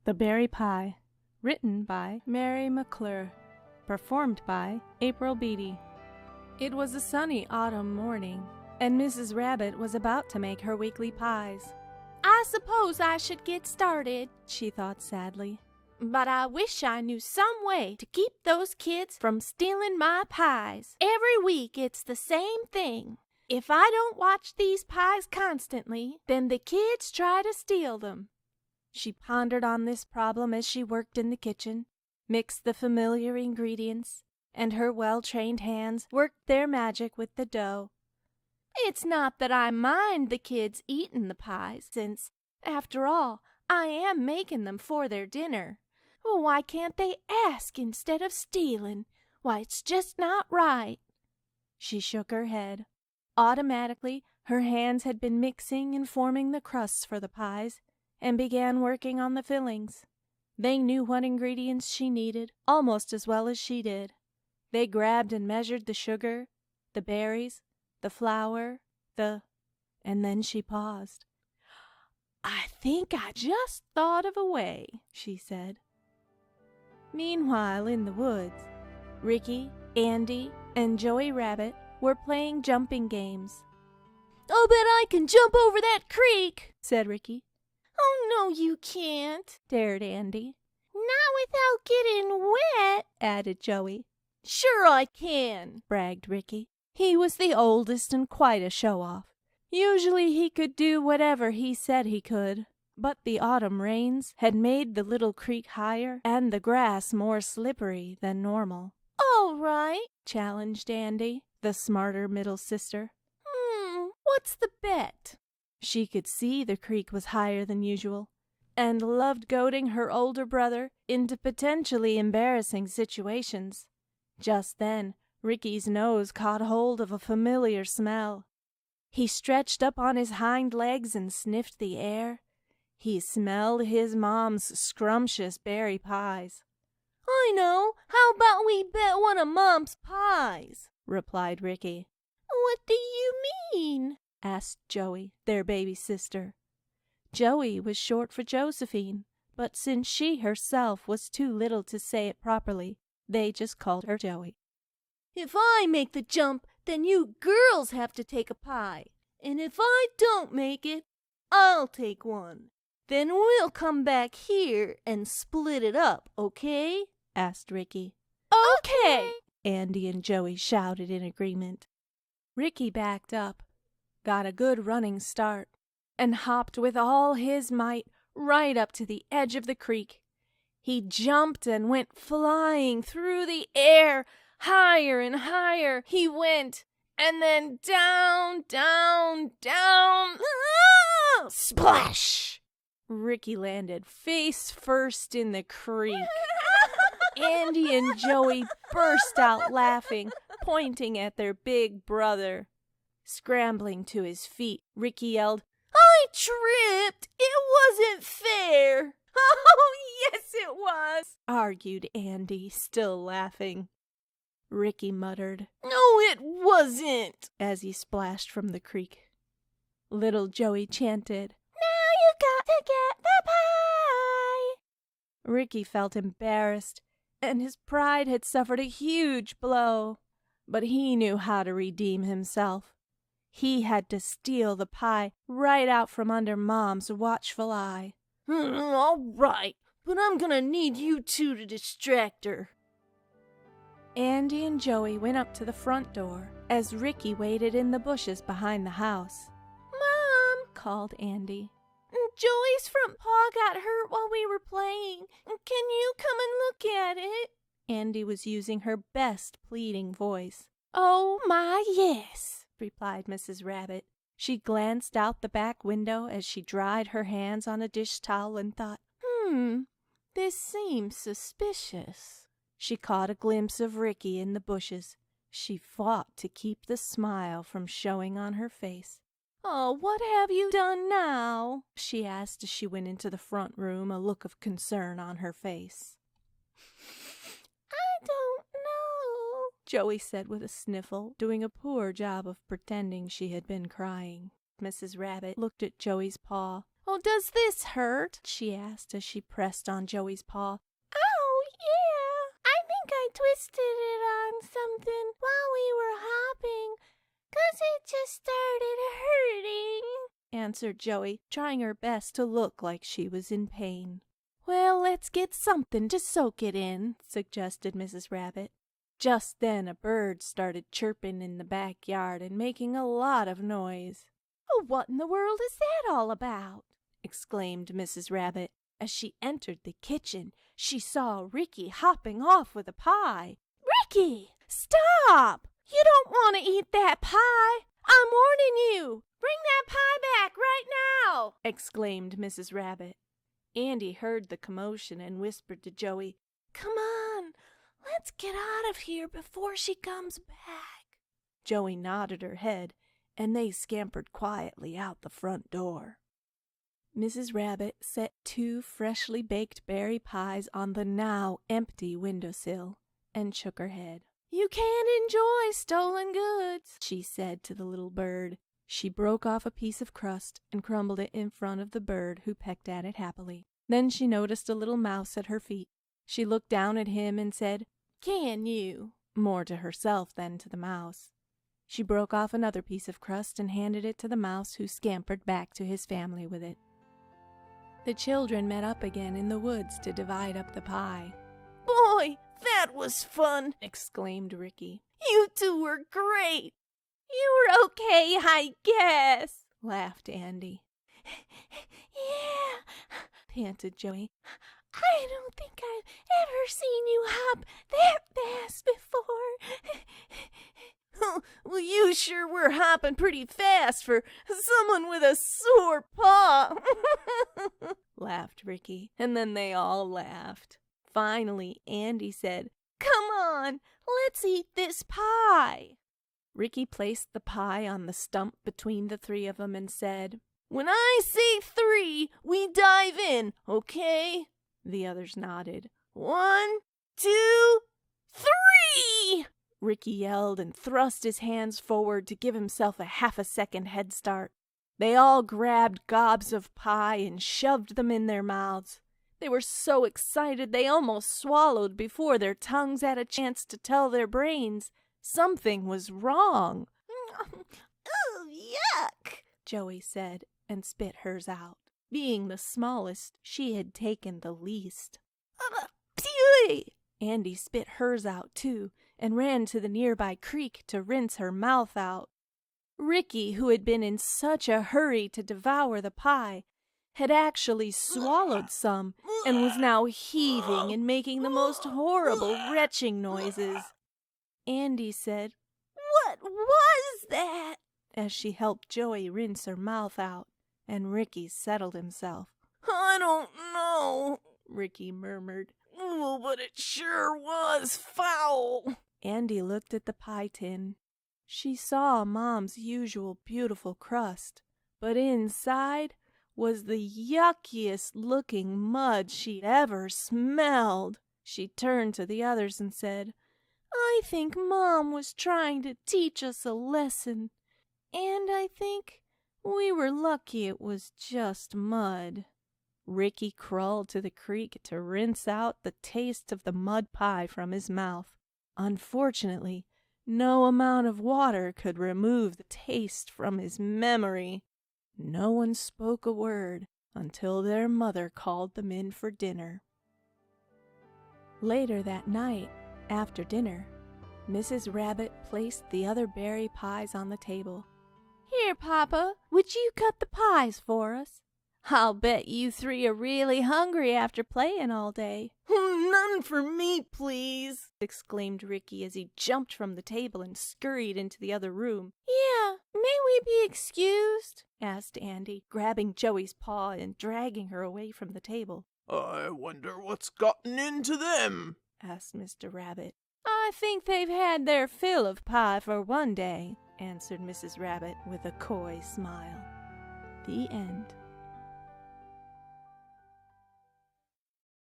The Berry Pie, written by Mary McClure, performed by April Beatty. It was a sunny autumn morning, and Mrs. Rabbit was about to make her weekly pies. I suppose I should get started, she thought sadly. But I wish I knew some way to keep those kids from stealing my pies. Every week it's the same thing. If I don't watch these pies constantly, then the kids try to steal them. She pondered on this problem as she worked in the kitchen, mixed the familiar ingredients, and her well-trained hands worked their magic with the dough. It's not that I mind the kids eating the pies, since, after all, I am making them for their dinner. Why can't they ask instead of stealing? Why, it's just not right. She shook her head. Automatically, her hands had been mixing and forming the crusts for the pies, and began working on the fillings. They knew what ingredients she needed almost as well as she did. They grabbed and measured the sugar, the berries, the flour, and then she paused. I think I just thought of a way, she said. Meanwhile, in the woods, Ricky, Andy, and Joey Rabbit were playing jumping games. I'll bet I can jump over that creek, said Ricky. Oh, no, you can't, dared Andy. Not without getting wet, added Joey. Sure I can, bragged Ricky. He was the oldest and quite a show-off. Usually he could do whatever he said he could, but the autumn rains had made the little creek higher and the grass more slippery than normal. All right, challenged Andy, the smarter middle sister. What's the bet? She could see the creek was higher than usual, and loved goading her older brother into potentially embarrassing situations. Just then, Ricky's nose caught hold of a familiar smell. He stretched up on his hind legs and sniffed the air. He smelled his mom's scrumptious berry pies. I know. How about we bet one of Mom's pies? Replied Ricky. What do you mean? Asked Joey, their baby sister. Joey was short for Josephine, but since she herself was too little to say it properly, they just called her Joey. If I make the jump, then you girls have to take a pie. And if I don't make it, I'll take one. Then we'll come back here and split it up, okay? Asked Ricky. Okay! Andy and Joey shouted in agreement. Ricky backed up, got a good running start, and hopped with all his might right up to the edge of the creek. He jumped and went flying through the air. Higher and higher he went, and then down, down, down. Ah! Splash! Ricky landed face first in the creek. Andy and Joey burst out laughing, pointing at their big brother. Scrambling to his feet, Ricky yelled, I tripped! It wasn't fair! Oh, yes it was, argued Andy, still laughing. Ricky muttered, No, it wasn't, as he splashed from the creek. Little Joey chanted, Now you got to get the pie. Ricky felt embarrassed, and his pride had suffered a huge blow. But he knew how to redeem himself. He had to steal the pie right out from under Mom's watchful eye. All right, but I'm gonna need you two to distract her. Andy and Joey went up to the front door as Ricky waited in the bushes behind the house. Mom, called Andy. Joey's front paw got hurt while we were playing. Can you come and look at it? Andy was using her best pleading voice. Oh, my, yes, replied Mrs. Rabbit. She glanced out the back window as she dried her hands on a dish towel and thought, this seems suspicious. She caught a glimpse of Ricky in the bushes. She fought to keep the smile from showing on her face. Oh, what have you done now? She asked as she went into the front room, a look of concern on her face. I don't know, Joey said with a sniffle, doing a poor job of pretending she had been crying. Mrs. Rabbit looked at Joey's paw. "Oh, does this hurt?" she asked as she pressed on Joey's paw. Oh, yeah. I think I twisted it on something while we were hopping, 'cause it just started hurting, answered Joey, trying her best to look like she was in pain. "Well, let's get something to soak it in," suggested Mrs. Rabbit. Just then a bird started chirping in the backyard and making a lot of noise. "Oh, what in the world is that all about?" exclaimed Mrs. Rabbit. As she entered the kitchen, she saw Ricky hopping off with a pie. "Ricky, stop! You don't want to eat that pie. I'm warning you. Bring that pie back right now!" exclaimed Mrs. Rabbit. Andy heard the commotion and whispered to Joey, "Come on, let's get out of here before she comes back." Joey nodded her head, and they scampered quietly out the front door. Mrs. Rabbit set 2 freshly baked berry pies on the now empty windowsill and shook her head. "You can't enjoy stolen goods," she said to the little bird. She broke off a piece of crust and crumbled it in front of the bird, who pecked at it happily. Then she noticed a little mouse at her feet. She looked down at him and said, "Can you?" more to herself than to the mouse. She broke off another piece of crust and handed it to the mouse, who scampered back to his family with it. The children met up again in the woods to divide up the pie. "Boy, that was fun!" exclaimed Ricky. "You two were great." "You were okay, I guess," laughed Andy. "Yeah," panted Joey. "I don't think I've ever seen you hop that fast before." "Well, you sure were hopping pretty fast for someone with a sore paw," laughed Ricky, and then they all laughed. Finally, Andy said, "Come on, let's eat this pie." Ricky placed the pie on the stump between the 3 of them and said, "When I say 3, we dive in, okay?" The others nodded. 1, 2, 3! Ricky yelled and thrust his hands forward to give himself a half-a-second head start. They all grabbed gobs of pie and shoved them in their mouths. They were so excited they almost swallowed before their tongues had a chance to tell their brains something was wrong. "Oh, yuck!" Joey said, and spit hers out. Being the smallest, she had taken the least. Phew! Andy spit hers out too, and ran to the nearby creek to rinse her mouth out. Ricky, who had been in such a hurry to devour the pie, had actually swallowed some and was now heaving and making the most horrible retching noises. Andy said, "What was that?" as she helped Joey rinse her mouth out, and Ricky settled himself. "I don't know," Ricky murmured. "Oh, but it sure was foul." Andy looked at the pie tin. She saw Mom's usual beautiful crust, but inside was the yuckiest looking mud she'd ever smelled. She turned to the others and said, "I think Mom was trying to teach us a lesson, and I think we were lucky it was just mud." Ricky crawled to the creek to rinse out the taste of the mud pie from his mouth. Unfortunately, no amount of water could remove the taste from his memory. No one spoke a word until their mother called them in for dinner. Later that night, after dinner, Mrs. Rabbit placed the other berry pies on the table. "Here, Papa, would you cut the pies for us? I'll bet you 3 are really hungry after playing all day." "None for me, please," exclaimed Ricky as he jumped from the table and scurried into the other room. "Yeah, may we be excused?" asked Andy, grabbing Joey's paw and dragging her away from the table. "I wonder what's gotten into them?" asked Mr. Rabbit. "I think they've had their fill of pie for one day," answered Mrs. Rabbit with a coy smile. The end.